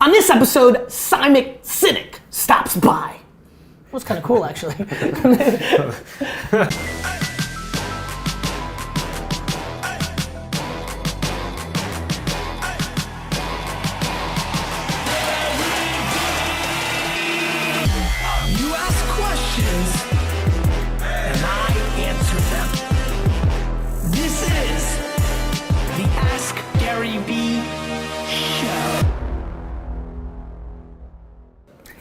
On this episode, Simon Sinek stops by. That was kind of cool, actually.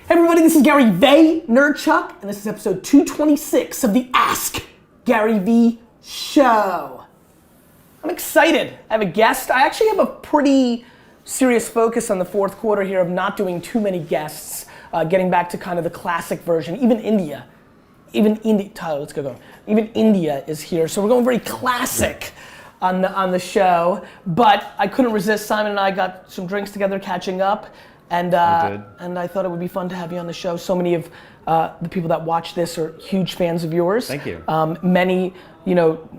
Hey everybody, this is Gary Vaynerchuk, and this is episode 226 of the Ask Gary V Show. I'm excited. I have a guest. I actually have a pretty serious focus on the fourth quarter here of not doing too many guests, getting back to kind of the classic version. Even India, Tyler, let's go. Even India is here, so we're going very classic on the show. But I couldn't resist. Simon and I got some drinks together, catching up. And I thought it would be fun to have you on the show. So many of the people that watch this are huge fans of yours. Thank you. Many,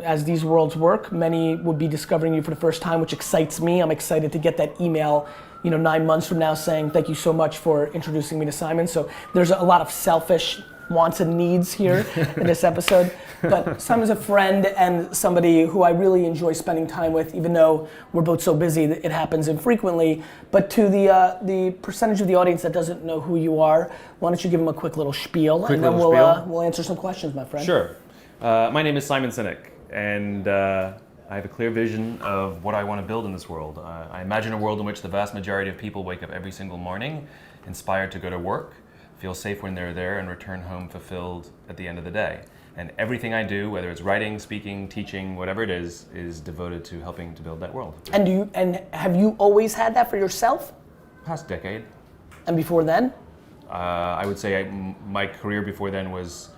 as these worlds work, many would be discovering you for the first time, which excites me. I'm excited to get that email, 9 months from now saying, thank you so much for introducing me to Simon. So there's a lot of selfish wants and needs here in this episode. But Simon's a friend and somebody who I really enjoy spending time with, even though we're both so busy that it happens infrequently. But to the percentage of the audience that doesn't know who you are, why don't you give them a quick little spiel, and then we'll answer some questions, my friend. Sure. My name is Simon Sinek, and I have a clear vision of what I want to build in this world. I imagine a world in which the vast majority of people wake up every single morning inspired to go to work, feel safe when they're there, and return home fulfilled at the end of the day. And everything I do, whether it's writing, speaking, teaching, whatever it is devoted to helping to build that world. And have you always had that for yourself? Past decade. And before then? I would say my career before then was...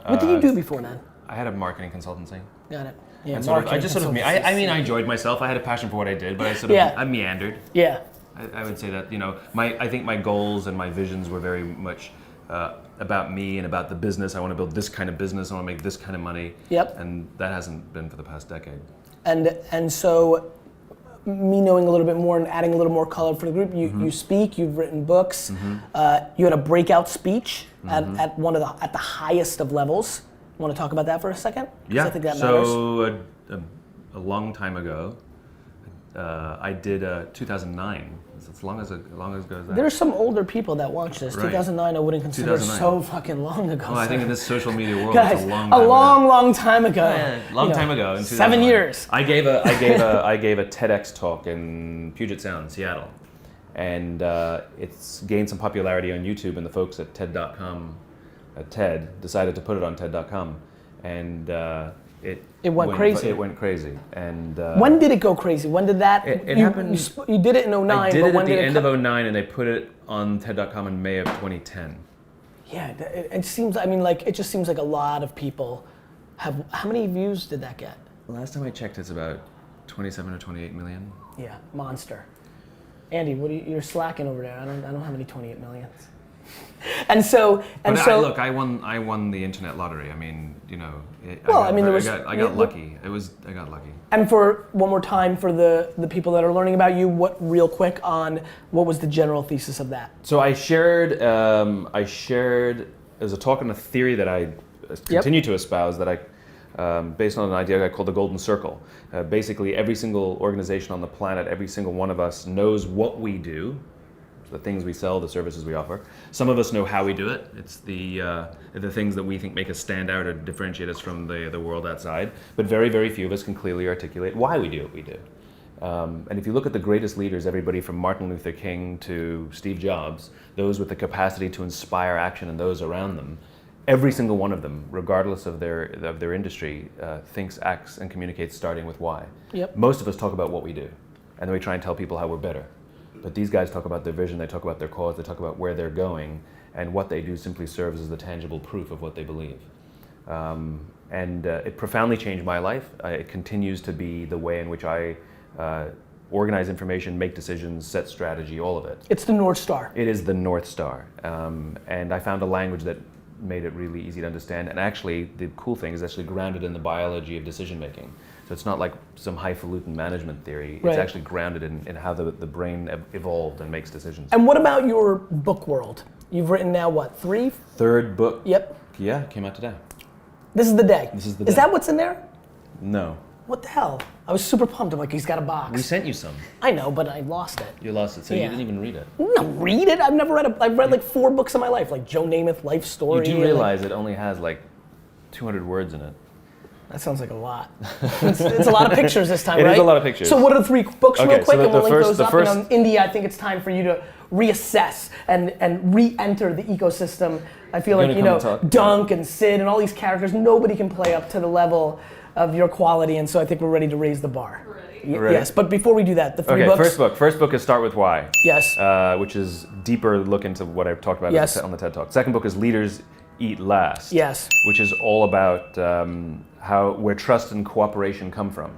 What did you do before then? I had a marketing consultancy. Got it. Yeah, and I enjoyed myself. I had a passion for what I did, but I meandered. Yeah. I would say that, I think my goals and my visions were very much about me and about the business. I want to build this kind of business. I want to make this kind of money. Yep. And that hasn't been for the past decade. And so, me knowing a little bit more and adding a little more color for the group, you speak, you've written books, you had a breakout speech at the highest of levels. Want to talk about that for a second? Yeah. I think that matters. So a long time ago, I did 2009. It's as long ago as that. There's some older people that watch this. Right. 2009 I wouldn't consider so fucking long ago. Well, I think in this social media world, guys, it's a long time ago. Long time ago. Yeah, long time ago. In 7 years. I gave a TEDx talk in Puget Sound, Seattle, and it's gained some popularity on YouTube. And the folks at TED.com, TED, decided to put it on TED.com, and it went crazy. It went crazy. And when did it go crazy? When did that? It happened. You did it in 09. I did it at the end of 09, and they put it on TED.com in May of 2010. Yeah, it seems. It just seems like a lot of people have. How many views did that get? Last time I checked, it's about 27 or 28 million. Yeah, monster. Andy, you're slacking over there. I don't have any 28 millions. Look, I won the internet lottery. I got lucky. I got lucky. And for one more time, for the people that are learning about you, real quick on what was the general thesis of that? So I shared as a talk on a theory that I continue to espouse that based on an idea I call the Golden Circle. Basically, every single organization on the planet, every single one of us knows what we do. The things we sell, the services we offer. Some of us know how we do it. It's the things that we think make us stand out or differentiate us from the world outside. But very, very few of us can clearly articulate why we do what we do. And if you look at the greatest leaders, everybody from Martin Luther King to Steve Jobs, those with the capacity to inspire action in those around them, every single one of them, regardless of their industry, thinks, acts, and communicates starting with why. Yep. Most of us talk about what we do, and then we try and tell people how we're better. But these guys talk about their vision, they talk about their cause, they talk about where they're going, and what they do simply serves as the tangible proof of what they believe. It profoundly changed my life. It continues to be the way in which I organize information, make decisions, set strategy, all of it. It's the North Star. It is the North Star. And I found a language that made it really easy to understand. And actually, the cool thing is actually grounded in the biology of decision making. So it's not like some highfalutin management theory. Right. It's actually grounded in how the brain evolved and makes decisions. And what about your book world? You've written now what, 3? Third book. Yep. Yeah, came out today. This is the day. This is the Is day. that what's in there? No. What the hell? I was super pumped. I'm like, he's got a box. We sent you some. I know, but I lost it. You lost it, so Yeah. you didn't even read it. No, read it. I've never read I've read like 4 books in my life, like Joe Namath, Life Story. You do and, like, realize it only has like 200 words in it. that sounds like a lot. It's a lot of pictures this time, It right? is a lot of pictures. So what are the 3 books Okay, real quick, so and we'll the link first- those the up. first- And on India, I think it's time for you to reassess and re-enter the ecosystem. I feel You're like, gonna come and talk? Dunk and Sid and all these characters, nobody can play up to the level of your quality, and so I think we're ready to raise the bar. Ready? Yes, but before we do that, the 3 Okay, books. First book is Start With Why. Yes. Which is deeper look into what I've talked about Yes. on the TED Talk. Second book is Leaders Eat Last. Yes. Which is all about where trust and cooperation come from,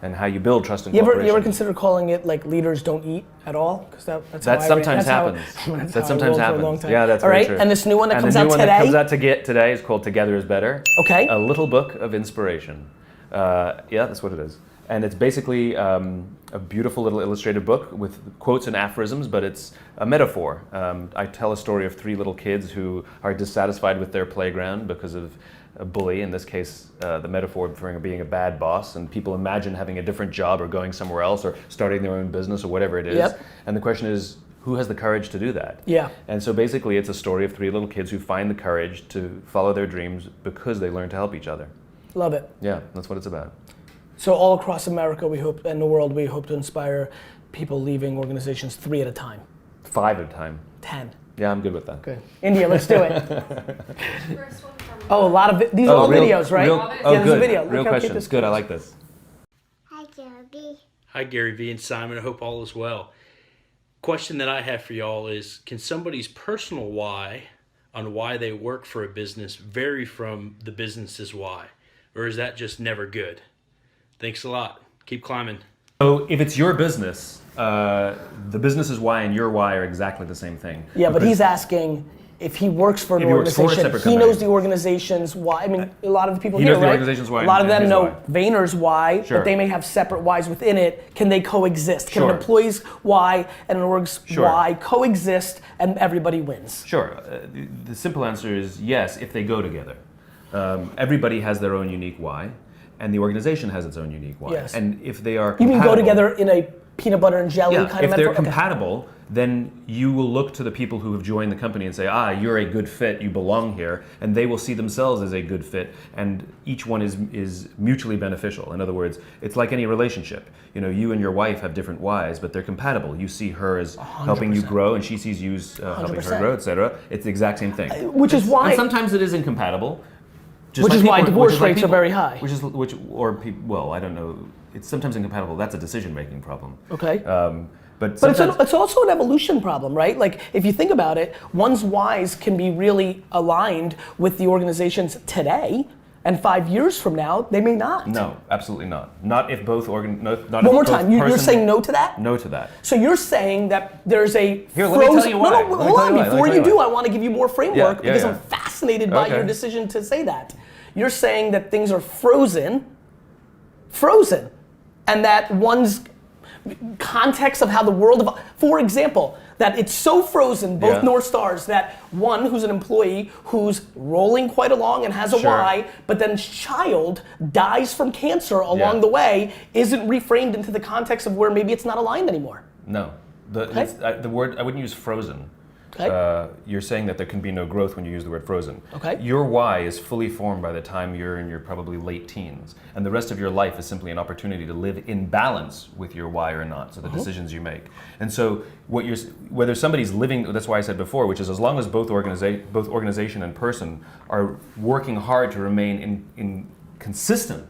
and how you build trust and You cooperation. ever consider calling it like Leaders Don't Eat at all? Because that's That how sometimes how- happens. that's how That I sometimes rolled for a happens. long time. Yeah, that's all very right. true. And this new one that And comes the new out one today. that comes out today is called Together Is Better. Okay. A little book of inspiration. Yeah, that's what it is. And it's basically a beautiful little illustrated book with quotes and aphorisms, but it's a metaphor. I tell a story of 3 little kids who are dissatisfied with their playground because of a bully, in this case, the metaphor for being a bad boss, and people imagine having a different job or going somewhere else or starting their own business or whatever it is. Yep. And the question is, who has the courage to do that? Yeah. And so basically it's a story of 3 little kids who find the courage to follow their dreams because they learn to help each other. Love it. Yeah, that's what it's about. So all across America, we hope, and the world, we hope to inspire people leaving organizations 3 at a time. 5 at a time. 10. Yeah, I'm good with that. Good. India, let's do it. First one from Oh, a lot of these are all videos, right? Oh, yeah, there's good. a video. Look Real how cute questions. this Good, I goes. like this. Hi, Gabby. Hi, Gary Vee and Simon. I hope all is well. Question that I have for y'all is, can somebody's personal why on why they work for a business vary from the business's why? Or is that just never good? Thanks a lot. Keep climbing. So if it's your business, the business's why and your why are exactly the same thing. Yeah, but Because- he's asking if he works for an If he works for a organization, separate he company. knows the organization's why. I mean, a lot of the people He here, knows the right? organization's why A lot of and them his know why. Vayner's why, Sure. but they may have separate whys within it. Can they coexist? Can Sure. an employee's why and an org's Sure. why coexist and everybody wins? Sure. The simple answer is yes, if they go together. Everybody has their own unique why, and the organization has its own unique why. Yes. And if they are You mean go compatible- together in a peanut butter and jelly Yeah, kind of if they're metaphor? Okay. compatible, then you will look to the people who have joined the company and say, you're a good fit, you belong here, and they will see themselves as a good fit, and each one is mutually beneficial. In other words, it's like any relationship. You know, you and your wife have different whys, but they're compatible. You see her as helping you grow, and she sees you as helping her 100%. grow, etc. It's the exact same thing. Which is why- And sometimes it is incompatible. just Which like is why people- divorce which is like rates are people- very high. Well, I don't know. It's sometimes incompatible. That's a decision-making problem. Okay. But But sometimes, it's also an evolution problem, right? Like, if you think about it, one's whys can be really aligned with the organizations today, and 5 years from now, they may not. no, absolutely not. Not if both not One if more both time, you're person- saying no to that? No to that. So you're saying that there's a Here, let me tell you why. No, Let me hold tell on. you why. Let me Before tell you you do, why. I want to give you more framework Yeah, because yeah. I'm fascinated by Okay. your decision to say that. You're saying that things are frozen, and that one's context of how the world, for example, that it's so frozen, both Yeah. North Stars, that one who's an employee who's rolling quite along and has a Sure. why, but then child dies from cancer along Yeah. the way, isn't reframed into the context of where maybe it's not aligned anymore. No. The word, I wouldn't use frozen. Okay. You're saying that there can be no growth when you use the word frozen. Okay. Your why is fully formed by the time you're in your probably late teens. And the rest of your life is simply an opportunity to live in balance with your why or not, so the decisions you make. And so whether somebody's living, that's why I said before, which is as long as both organization and person are working hard to remain in consistent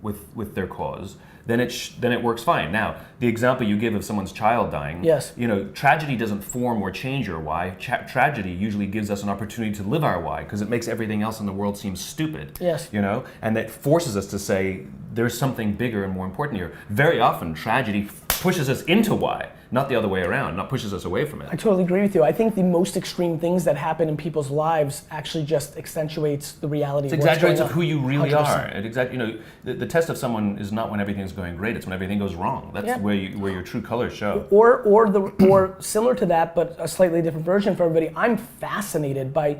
with their cause, then it works fine. Now, the example you give of someone's child dying, Yes. you know, tragedy doesn't form or change your why. Tragedy usually gives us an opportunity to live our why because it makes everything else in the world seem stupid. Yes. You know, and that forces us to say there's something bigger and more important here. Very often, tragedy pushes us into why, not the other way around, not pushes us away from it. I totally agree with you. I think the most extreme things that happen in people's lives actually just accentuates the reality. It of what's exaggerates going of who you really 100%. are. The test of someone is not when everything's going great; it's when everything goes wrong. That's where your true colors show. Or similar to that, but a slightly different version for everybody. I'm fascinated by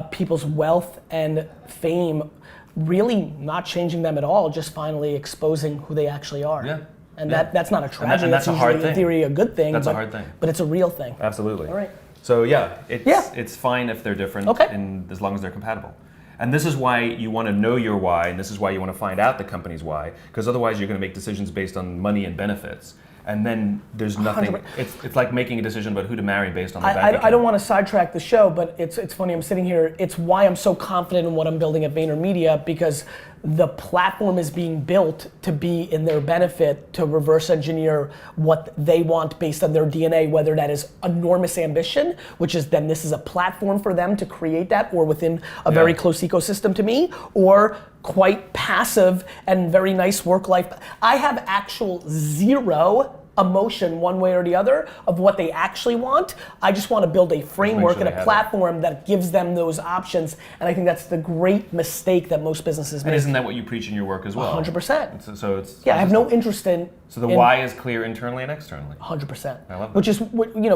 people's wealth and fame, really not changing them at all, just finally exposing who they actually are. Yeah. And Yeah. that's not a tragedy. And that's a usually hard in thing. theory a good thing. That's but, a hard thing. But it's a real thing. Absolutely. All right. So it's fine if they're different, Okay. and as long as they're compatible. And this is why you want to know your why, and this is why you want to find out the company's why, because otherwise you're going to make decisions based on money and benefits. And then there's nothing. 100%. It's like making a decision about who to marry based on the bank account. I don't want to sidetrack the show, but it's funny. I'm sitting here. It's why I'm so confident in what I'm building at VaynerMedia, because the platform is being built to be in their benefit, to reverse engineer what they want based on their DNA, whether that is enormous ambition, which is then this is a platform for them to create that, or within a very close ecosystem to me, or quite passive and very nice work life. I have actual zero emotion one way or the other of what they actually want. I just want to build a framework and a platform that gives them those options, and I think that's the great mistake that most businesses make. And isn't that what you preach in your work as well? 100%. So it's I have no interest in. So the why is clear internally and externally. 100%. I love that. Which is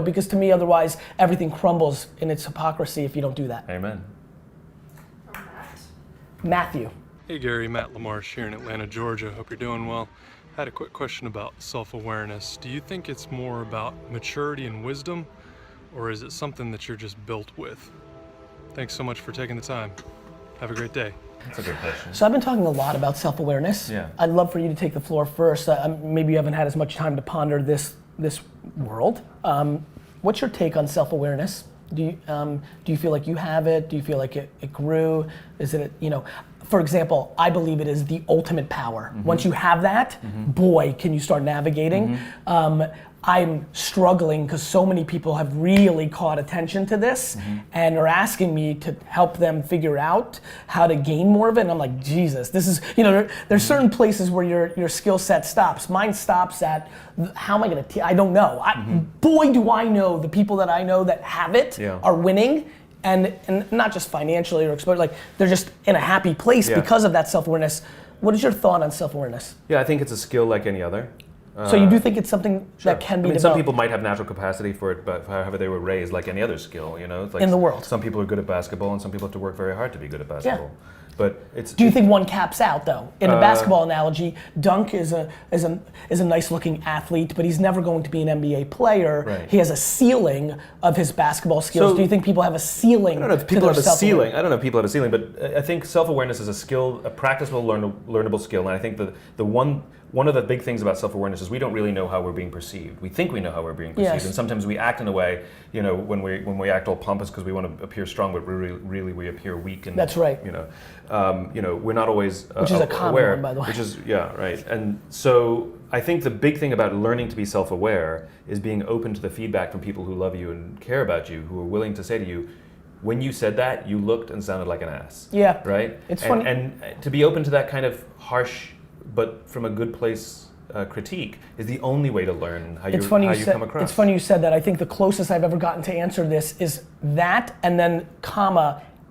because to me otherwise everything crumbles in its hypocrisy if you don't do that. Amen. From Matt. Matthew. Hey Gary, Matt LaMarche here in Atlanta, Georgia. Hope you're doing well. I had a quick question about self-awareness. Do you think it's more about maturity and wisdom, or is it something that you're just built with? Thanks so much for taking the time. Have a great day. That's a good question. So I've been talking a lot about self-awareness. Yeah. I'd love for you to take the floor first. Maybe you haven't had as much time to ponder this world. What's your take on self-awareness? Do you feel like you have it? Do you feel like it grew? Is it, for example, I believe it is the ultimate power. Once you have that, boy, can you start navigating. I'm struggling because so many people have really caught attention to this and are asking me to help them figure out how to gain more of it. And I'm like, Jesus, this is, there's certain places where your skill set stops. Mine stops at, how am I gonna, I don't know. Boy, do I know the people that I know that have it are winning. And not just financially or exposure, like they're just in a happy place because of that self-awareness. What is your thought on self-awareness? Yeah, I think it's a skill like any other. So you do think it's something that can be Some developed? people might have natural capacity for it, but however they were raised, like any other skill, It's like In the world. Some people are good at basketball, and some people have to work very hard to be good at basketball. But it's. Do you think one caps out though? In a basketball analogy, Dunk is a nice looking athlete, but he's never going to be an NBA player. Right. He has a ceiling of his basketball skills. So- Do you think people have a ceiling? I don't know if to people their have a ceiling. self-awareness? I don't know if people have a ceiling, but I think self-awareness is a skill, a practicable, learnable skill. And I think the one of the big things about self-awareness is we don't really know how we're being perceived. We think we know how we're being perceived, Yes. and sometimes we act in a way, when we act all pompous because we want to appear strong, but really we appear weak. And That's right. we're not always Which is a common aware. one, by the way. Which is right. And so I think the big thing about learning to be self-aware is being open to the feedback from people who love you and care about you, who are willing to say to you, when you said that, you looked and sounded like an ass. Yeah. Right? It's and, funny. And to be open to that kind of harsh, but from a good place critique is the only way to learn how you come across. It's funny you said that. I think the closest I've ever gotten to answer this is that, and then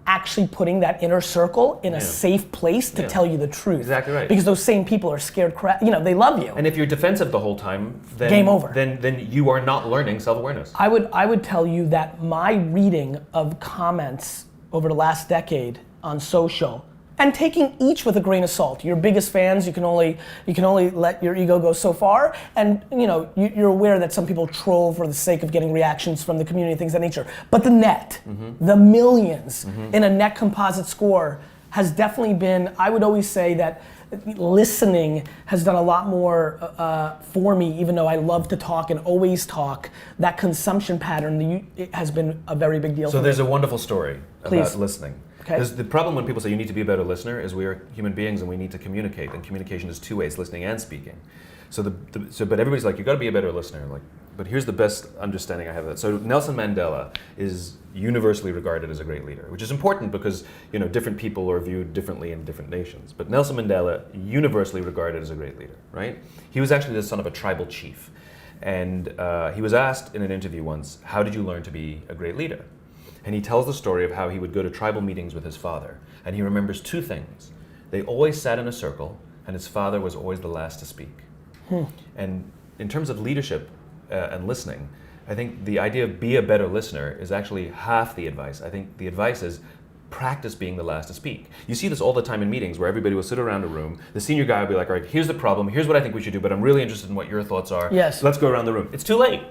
actually putting that inner circle in a safe place to tell you the truth. Exactly right. Because those same people are scared they love you. And if you're defensive the whole time, then Game over. Then you are not learning self-awareness. I would tell you that my reading of comments over the last decade on social, and taking each with a grain of salt. Your biggest fans, you can only let your ego go so far, and you're aware that some people troll for the sake of getting reactions from the community, things of that nature. But the net, the millions in a net composite score has definitely been. I would always say that listening has done a lot more for me, even though I love to talk and always talk. That consumption pattern it has been a very big deal. So for there's me. a wonderful story Please. about listening. Okay. There's the problem when people say you need to be a better listener is we are human beings and we need to communicate, and communication is two ways, listening and speaking. So but everybody's like, you got to be a better listener. Like, but here's the best understanding I have of that. So Nelson Mandela is universally regarded as a great leader, which is important because different people are viewed differently in different nations. But Nelson Mandela, universally regarded as a great leader, right? He was actually the son of a tribal chief, and he was asked in an interview once, "How did you learn to be a great leader?" And he tells the story of how he would go to tribal meetings with his father, and he remembers two things. They always sat in a circle, and his father was always the last to speak. And in terms of leadership and listening, I think the idea of be a better listener is actually half the advice. I think the advice is practice being the last to speak. You see this all the time in meetings where everybody will sit around a room, the senior guy will be like, all right, here's the problem, here's what I think we should do, but I'm really interested in what your thoughts are. Yes. Let's go around the room. It's too late.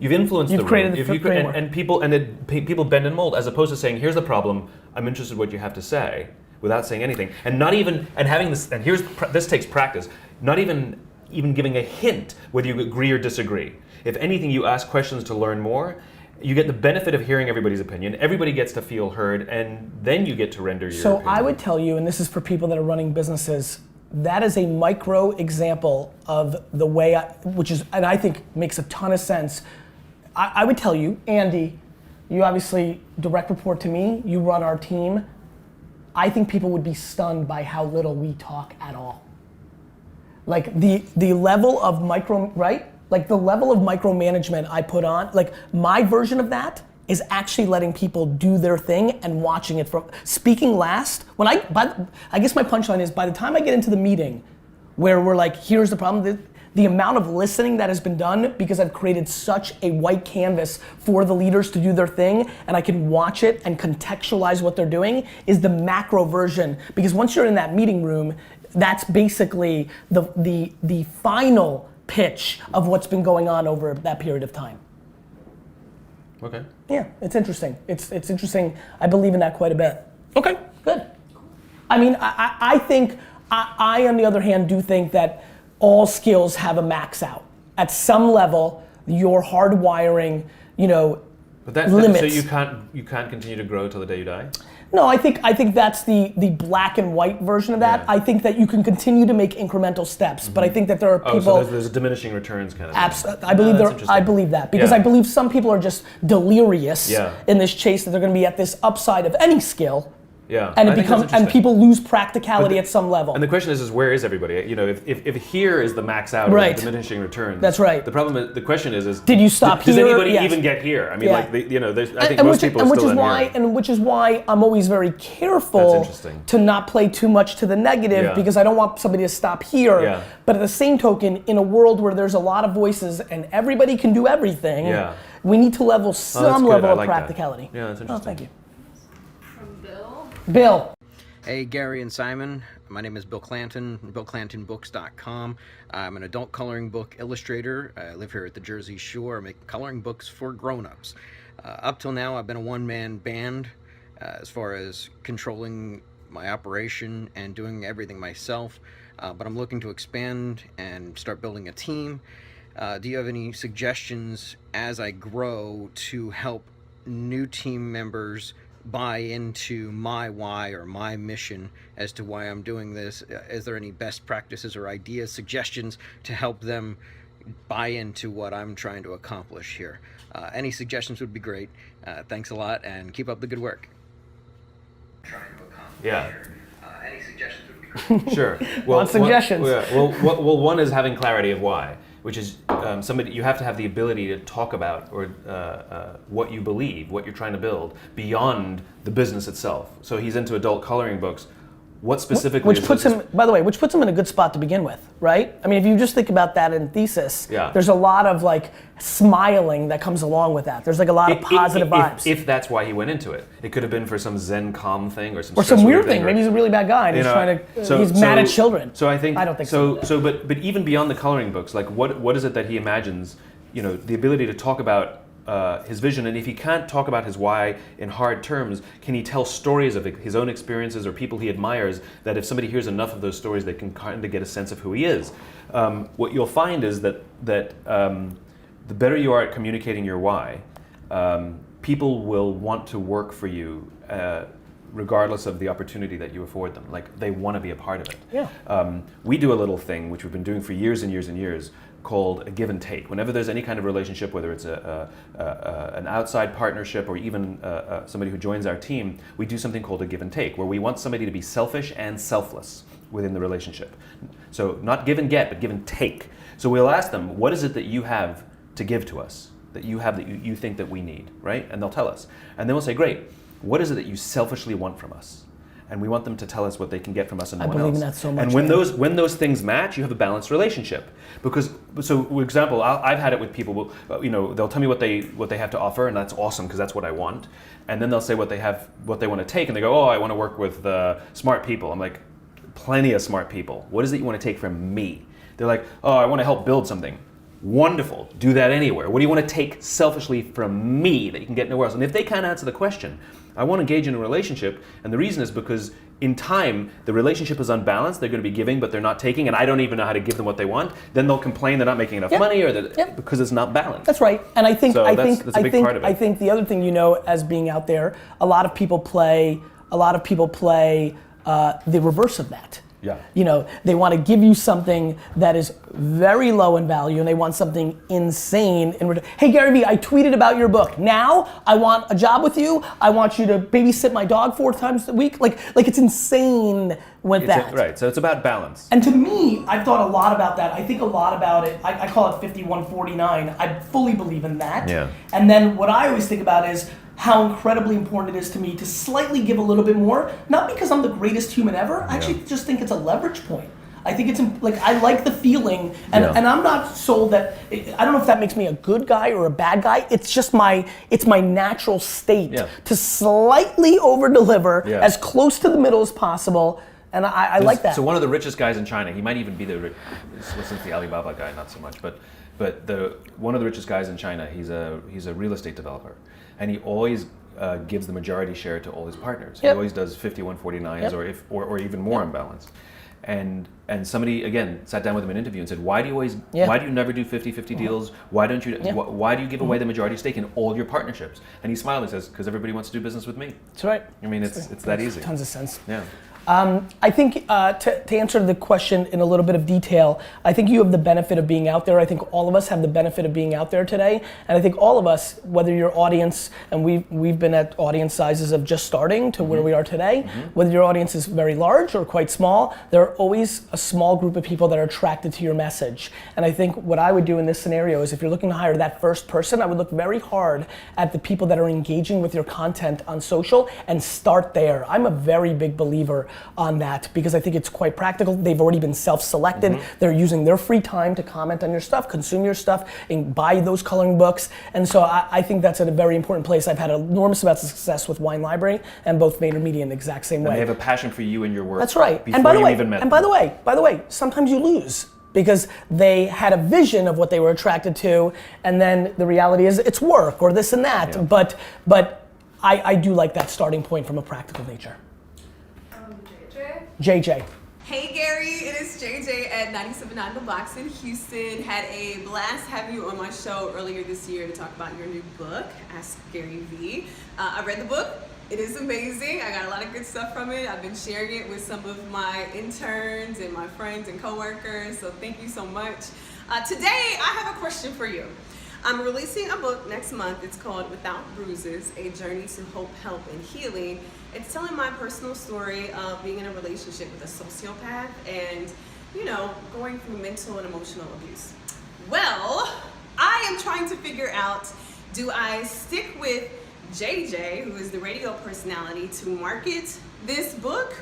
You've influenced the room. Created the If framework. and people bend and mold, as opposed to saying, here's the problem, I'm interested in what you have to say, without saying anything. And not even, and having this, and this takes practice, not even giving a hint whether you agree or disagree. If anything, you ask questions to learn more. You get the benefit of hearing everybody's opinion. Everybody gets to feel heard, and then you get to render your So opinion. I would tell you, and this is for people that are running businesses, that is a micro example of the way, and I think makes a ton of sense. I would tell you, Andy, you obviously direct report to me, you run our team. I think people would be stunned by how little we talk at all. Like the level of the level of micromanagement I put on, like my version of that is actually letting people do their thing and watching it from speaking last. I guess my punchline is by the time I get into the meeting where we're like, here's the problem, the amount of listening that has been done because I've created such a white canvas for the leaders to do their thing and I can watch it and contextualize what they're doing is the macro version. Because once you're in that meeting room, that's basically the final pitch of what's been going on over that period of time. Okay. Yeah, it's interesting. It's interesting. I believe in that quite a bit. Okay, good. I mean, I think, I on the other hand do think that all skills have a max out. At some level, your hardwiring, But limits. so you can't continue to grow till the day you die? No, I think that's the black and white version of that. Yeah. I think that you can continue to make incremental steps, but I think that there are people. Oh, so there's a diminishing returns kind of thing. Absolutely, I believe that's interesting. I believe that because Yeah. I believe some people are just delirious Yeah. in this chase that they're going to be at this upside of any skill, Yeah. and I it think becomes that's and interesting. people lose practicality at some level. And the question is where is everybody? If here is the max out, Right. or the diminishing returns. That's right. The question is Did you stop does here? anybody Yes. even get here? I mean, Yeah. I think most people are still in here. which is why I'm always very careful That's interesting. to not play too much to the negative Yeah. because I don't want somebody to stop here. Yeah. But at the same token, in a world where there's a lot of voices and everybody can do everything, Yeah. we need to level that's some good. level I of like that. practicality. Yeah, that's Oh, interesting. thank you. From Bill. Bill. Hey, Gary and Simon. My name is Bill Clanton, BillClantonBooks.com. I'm an adult coloring book illustrator. I live here at the Jersey Shore. I make coloring books for grown-ups. Up till now, I've been a one-man band as far as controlling my operation and doing everything myself. But I'm looking to expand and start building a team. Do you have any suggestions as I grow to help new team members buy into my why or my mission as to why I'm doing this? Is there any best practices or ideas, suggestions to help them buy into what I'm trying to accomplish here? Any suggestions would be great. Thanks a lot and keep up the good work. Yeah. Any suggestions would be great. Sure. Want suggestions. Well, one is having clarity of why, which is somebody you have to have the ability to talk about or what you believe, what you're trying to build beyond the business itself. So he's into adult coloring books. What specifically? Which puts him, by the way, which puts him in a good spot to begin with, right? I mean, if you just think about that in thesis, Yeah. there's a lot of like smiling that comes along with that. There's like a lot of positive vibes. If that's why he went into it, it could have been for some Zen calm thing or some or some stress weird relief thing. Maybe he's a really bad guy and he's trying to. He's mad at children. So I think. I don't think so. But even beyond the coloring books, like what is it that he imagines? The ability to talk about his vision, and if he can't talk about his why in hard terms, can he tell stories of his own experiences or people he admires that if somebody hears enough of those stories, they can kind of get a sense of who he is. What you'll find is that the better you are at communicating your why, people will want to work for you regardless of the opportunity that you afford them. Like, they want to be a part of it. Yeah. We do a little thing, which we've been doing for years and years and years, called a give and take. Whenever there's any kind of relationship, whether it's an outside partnership or even somebody who joins our team, we do something called a give and take, where we want somebody to be selfish and selfless within the relationship. So not give and get, but give and take. So we'll ask them, what is it that you have to give to us, that you have that you think that we need, right? And they'll tell us. And then we'll say, great, what is it that you selfishly want from us? And we want them to tell us what they can get from us and no one else. I believe in that so much. And when those things match, you have a balanced relationship. Because, so for example, I've had it with people. They'll tell me what they have to offer, and that's awesome because that's what I want. And then they'll say what they want to take, and they go, oh, I want to work with smart people. I'm like, plenty of smart people. What is it you want to take from me? They're like, oh, I want to help build something. Wonderful, do that anywhere. What do you want to take selfishly from me that you can get nowhere else? And if they can't answer the question, I want to engage in a relationship, and the reason is because in time, the relationship is unbalanced. They're going to be giving, but they're not taking, and I don't even know how to give them what they want. Then they'll complain they're not making enough money, or because it's not balanced. That's right, and I think that's a big part of it. I think the other thing, as being out there, a lot of people play the reverse of that. Yeah. They want to give you something that is very low in value, and they want something insane in return. Hey, Gary Vee, I tweeted about your book. Now I want a job with you. I want you to babysit my dog 4 times a week. Like it's insane with that. Right. So it's about balance. And to me, I've thought a lot about that. I think a lot about it. I call it 51-49. I fully believe in that. Yeah. And then what I always think about is how incredibly important it is to me to slightly give a little bit more, not because I'm the greatest human ever. I actually just think it's a leverage point. I think it's I like the feeling, and I'm not sold that. I don't know if that makes me a good guy or a bad guy. It's just my natural state to slightly over deliver as close to the middle as possible. And I like that. So one of the richest guys in China, he might even be since the Alibaba guy, not so much, but one of the richest guys in China, he's a real estate developer, and he always gives the majority share to all his partners. He always does 51-49s or even more unbalanced. And somebody again sat down with him in an interview and said, why do you never do 50-50 deals? Why don't you? Why do you give away the majority stake in all your partnerships? And he smiled and says, because everybody wants to do business with me. That's right. I mean, it's that easy. Tons of sense. Yeah. I think to answer the question in a little bit of detail, I think you have the benefit of being out there. I think all of us have the benefit of being out there today. And I think all of us, whether your audience, and we've been at audience sizes of just starting to where we are today, whether your audience is very large or quite small, there are always a small group of people that are attracted to your message. And I think what I would do in this scenario is if you're looking to hire that first person, I would look very hard at the people that are engaging with your content on social and start there. I'm a very big believer on that because I think it's quite practical. They've already been self-selected. They're using their free time to comment on your stuff, consume your stuff, and buy those coloring books. And so I think that's at a very important place. I've had enormous amounts of success with Wine Library and both VaynerMedia in the exact same way. And they have a passion for you and your work. That's right. Before And by the you way, even met and by the way, sometimes you lose because they had a vision of what they were attracted to, and then the reality is it's work or this and that. Yeah. But I do like that starting point from a practical nature. JJ. Hey Gary, it is JJ at 97.9 The Box in Houston. Had a blast having you on my show earlier this year to talk about your new book, Ask Gary Vee. I read the book. It is amazing. I got a lot of good stuff from it. I've been sharing it with some of my interns and my friends and coworkers, so thank you so much. Today, I have a question for you. I'm releasing a book next month. It's called Without Bruises, A Journey to Hope, Help, and Healing. It's telling my personal story of being in a relationship with a sociopath and, going through mental and emotional abuse. Well, I am trying to figure out, do I stick with JJ, who is the radio personality, to market this book?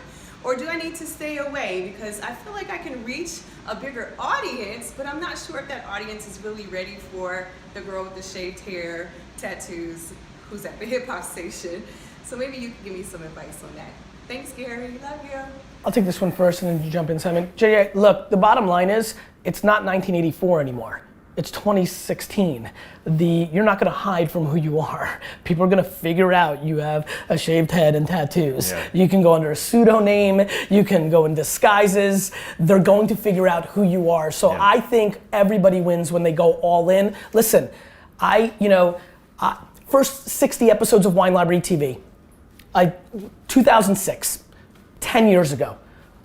Or do I need to stay away? Because I feel like I can reach a bigger audience, but I'm not sure if that audience is really ready for the girl with the shaved hair, tattoos, who's at the hip hop station. So maybe you can give me some advice on that. Thanks, Gary. Love you. I'll take this one first and then you jump in, Simon. JJ, look, the bottom line is it's not 1984 anymore. It's 2016. You're not gonna hide from who you are. People are gonna figure out you have a shaved head and tattoos. Yeah. You can go under a pseudonym, you can go in disguises. They're going to figure out who you are. So I think everybody wins when they go all in. Listen, first 60 episodes of Wine Library TV. 2006, 10 years ago,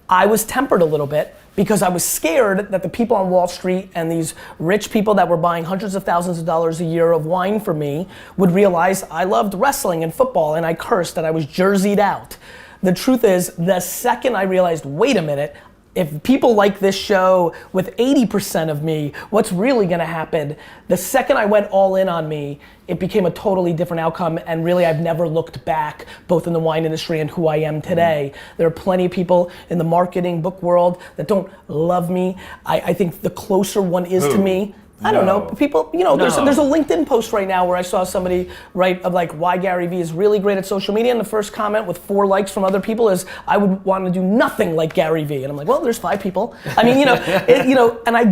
I was tempered a little bit because I was scared that the people on Wall Street and these rich people that were buying hundreds of thousands of dollars a year of wine for me would realize I loved wrestling and football, and I cursed and I was jerseyed out. The truth is, the second I realized, wait a minute, if people like this show with 80% of me, what's really gonna happen? The second I went all in on me, it became a totally different outcome, and really I've never looked back, both in the wine industry and who I am today. There are plenty of people in the marketing book world that don't love me. I think the closer one is to me, I don't know, people, you know, there's a LinkedIn post right now where I saw somebody write of like why Gary Vee is really great at social media, and the first comment with 4 likes from other people is, I would want to do nothing like Gary Vee. And I'm like, well, there's 5 people. I mean, and I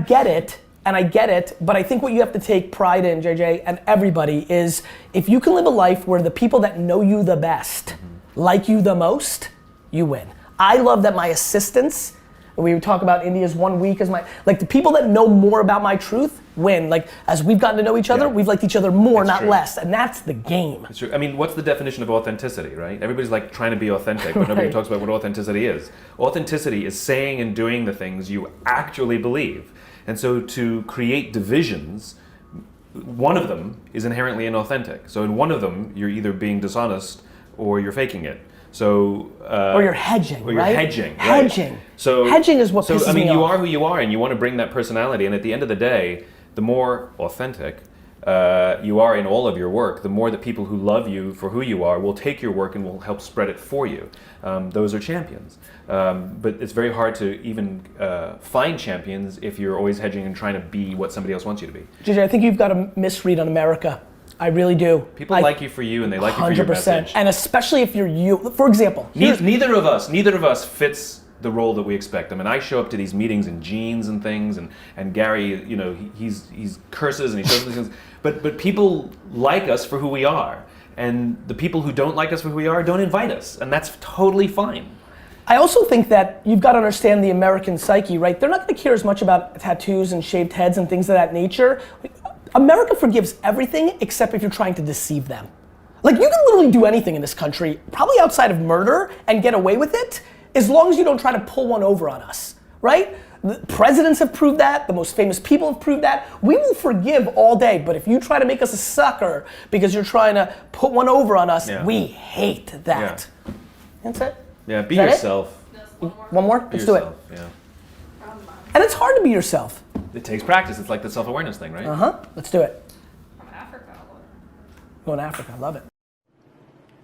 get it, but I think what you have to take pride in, JJ, and everybody, is if you can live a life where the people that know you the best like you the most, you win. I love that my assistants, we would talk about India's 1 week as the people that know more about my truth win. Like, as we've gotten to know each other, we've liked each other more, not less, and that's the game. It's true. I mean, what's the definition of authenticity, right? Everybody's like trying to be authentic, but nobody talks about what authenticity is. Authenticity is saying and doing the things you actually believe. And so to create divisions, one of them is inherently inauthentic. So in one of them, you're either being dishonest or you're faking it. So or you're hedging, or you're right? hedging. Hedging. Right? So hedging is what pisses me off. I mean, you are who you are, and you want to bring that personality. And at the end of the day, the more authentic you are in all of your work, the more the people who love you for who you are will take your work and will help spread it for you. Those are champions. But it's very hard to even find champions if you're always hedging and trying to be what somebody else wants you to be. JJ, I think you've got a misread on America. I really do. People like you for you, and they like you for your message. And especially if you're you. For example, neither of us fits the role that we expect. I mean, I show up to these meetings in jeans and things, and Gary, you know, he's curses and he shows these things. But people like us for who we are, and the people who don't like us for who we are don't invite us, and that's totally fine. I also think that you've got to understand the American psyche, right? They're not going to care as much about tattoos and shaved heads and things of that nature. America forgives everything except if you're trying to deceive them. Like, you can literally do anything in this country, probably outside of murder, and get away with it, as long as you don't try to pull one over on us, right? The presidents have proved that, the most famous people have proved that. We will forgive all day, but if you try to make us a sucker because you're trying to put one over on us, we hate that. Yeah. That's it. Yeah, be yourself. One more? Let's do it. Yeah. And it's hard to be yourself. It takes practice. It's like the self-awareness thing, right? Let's do it. From Africa. Going to Africa, I love it.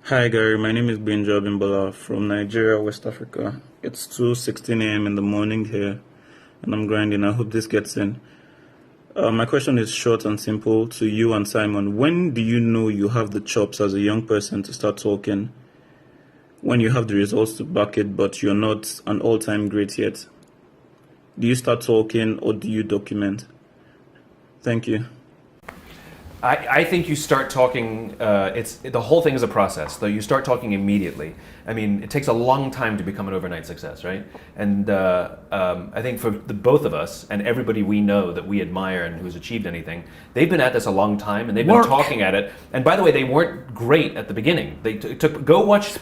Hi Gary, my name is Benja Bimbola from Nigeria, West Africa. It's 2:16 a.m. in the morning here, and I'm grinding. I hope this gets in. My question is short and simple to you and Simon. When do you know you have the chops as a young person to start talking? When you have the results to back it, but you're not an all-time great yet? Do you start talking or do you document? Thank you. I think you start talking, the whole thing is a process, though you start talking immediately. I mean, it takes a long time to become an overnight success, right? And I think for the both of us and everybody we know that we admire and who's achieved anything, they've been at this a long time and they've been talking at it. And by the way, they weren't great at the beginning. They go watch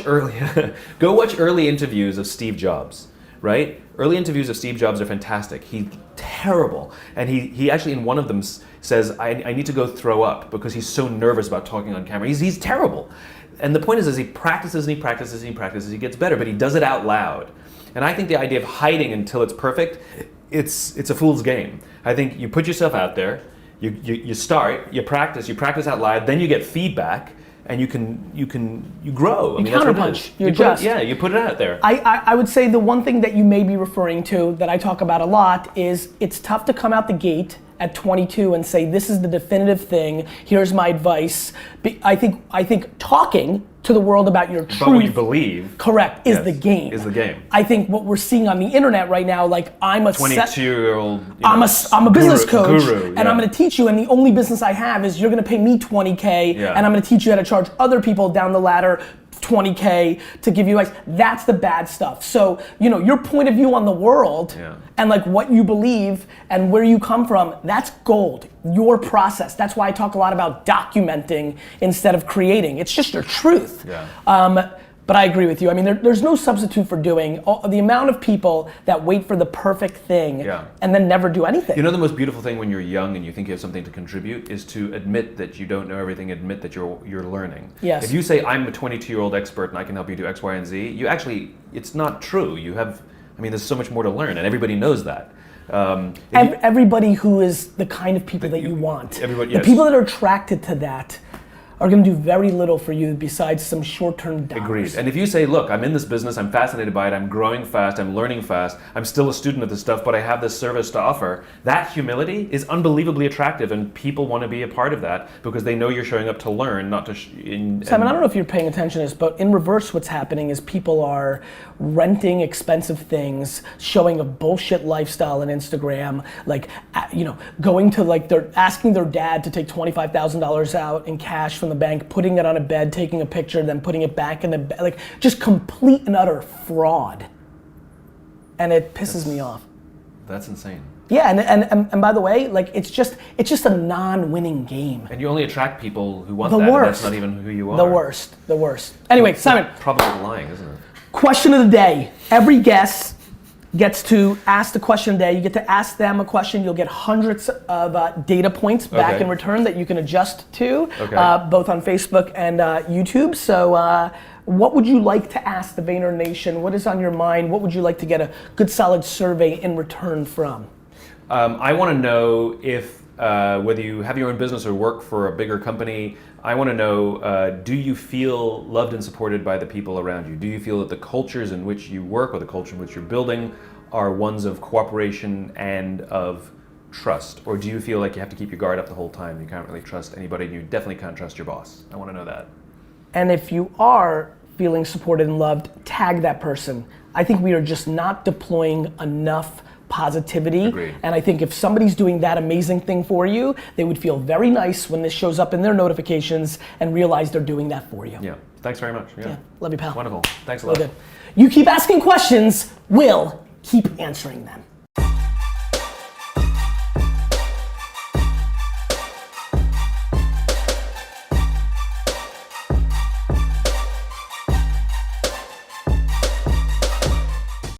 early interviews of Steve Jobs. Right? Early interviews of Steve Jobs are fantastic. He's terrible. And he actually in one of them says, I need to go throw up because he's so nervous about talking on camera. He's terrible. And the point is he practices and he practices and he practices, he gets better, but he does it out loud. And I think the idea of hiding until it's perfect, it's a fool's game. I think you put yourself out there, you start, you practice out loud, then you get feedback, and you grow. You counterpunch. You adjust. You put it out there. I would say the one thing that you may be referring to that I talk about a lot is it's tough to come out the gate at 22 and say this is the definitive thing. Here's my advice. I think talking to the world about your truth, about what you believe, correct, is the game. Is the game. I think what we're seeing on the internet right now, like I'm a 22-year-old. I'm a business coach, guru, and I'm going to teach you. And the only business I have is you're going to pay me $20K, and I'm going to teach you how to charge other people down the ladder 20K to give you advice. That's the bad stuff. So, you know, your point of view on the world and like what you believe and where you come from, that's gold. Your process. That's why I talk a lot about documenting instead of creating. It's just your truth. But I agree with you. I mean, there's no substitute for doing the amount of people that wait for the perfect thing and then never do anything. You know, the most beautiful thing when you're young and you think you have something to contribute is to admit that you don't know everything, admit that you're learning. Yes. If you say, I'm a 22-year-old expert and I can help you do X, Y, and Z, you actually, it's not true. You have, I mean, there's so much more to learn and everybody knows that. Everybody who is the kind of people that you want. The people that are attracted to that are going to do very little for you besides some short-term dollars. Agreed. And if you say, look, I'm in this business, I'm fascinated by it, I'm growing fast, I'm learning fast, I'm still a student of this stuff, but I have this service to offer, that humility is unbelievably attractive and people want to be a part of that because they know you're showing up to learn, not to... Simon, I don't know if you're paying attention to this, but in reverse what's happening is people are renting expensive things, showing a bullshit lifestyle on Instagram, like, you know, going to like, they're asking their dad to take $25,000 out in cash from the bank, putting it on a bed, taking a picture, then putting it back in the bed, like just complete and utter fraud. And it pisses me off. That's insane. Yeah, and by the way, like it's just a non-winning game. And you only attract people who want the that, worst. and that's not even who you are. The worst. Anyway, Simon. Probably lying, isn't it? Question of the day. Every guest gets to ask the question of the day. You get to ask them a question. You'll get hundreds of data points back in return that you can adjust to, both on Facebook and YouTube. So what would you like to ask the Vayner Nation? What is on your mind? What would you like to get a good solid survey in return from? I want to know if, whether you have your own business or work for a bigger company, I want to know, do you feel loved and supported by the people around you? Do you feel that the cultures in which you work or the culture in which you're building are ones of cooperation and of trust? Or do you feel like you have to keep your guard up the whole time? You can't really trust anybody and you definitely can't trust your boss. I want to know that. And if you are feeling supported and loved, tag that person. I think we are just not deploying enough positivity. Agreed. And I think if somebody's doing that amazing thing for you, they would feel very nice when this shows up in their notifications and realize they're doing that for you. Yeah, thanks very much. Yeah, love you, pal. Wonderful, thanks a lot. Good. You keep asking questions, we'll keep answering them.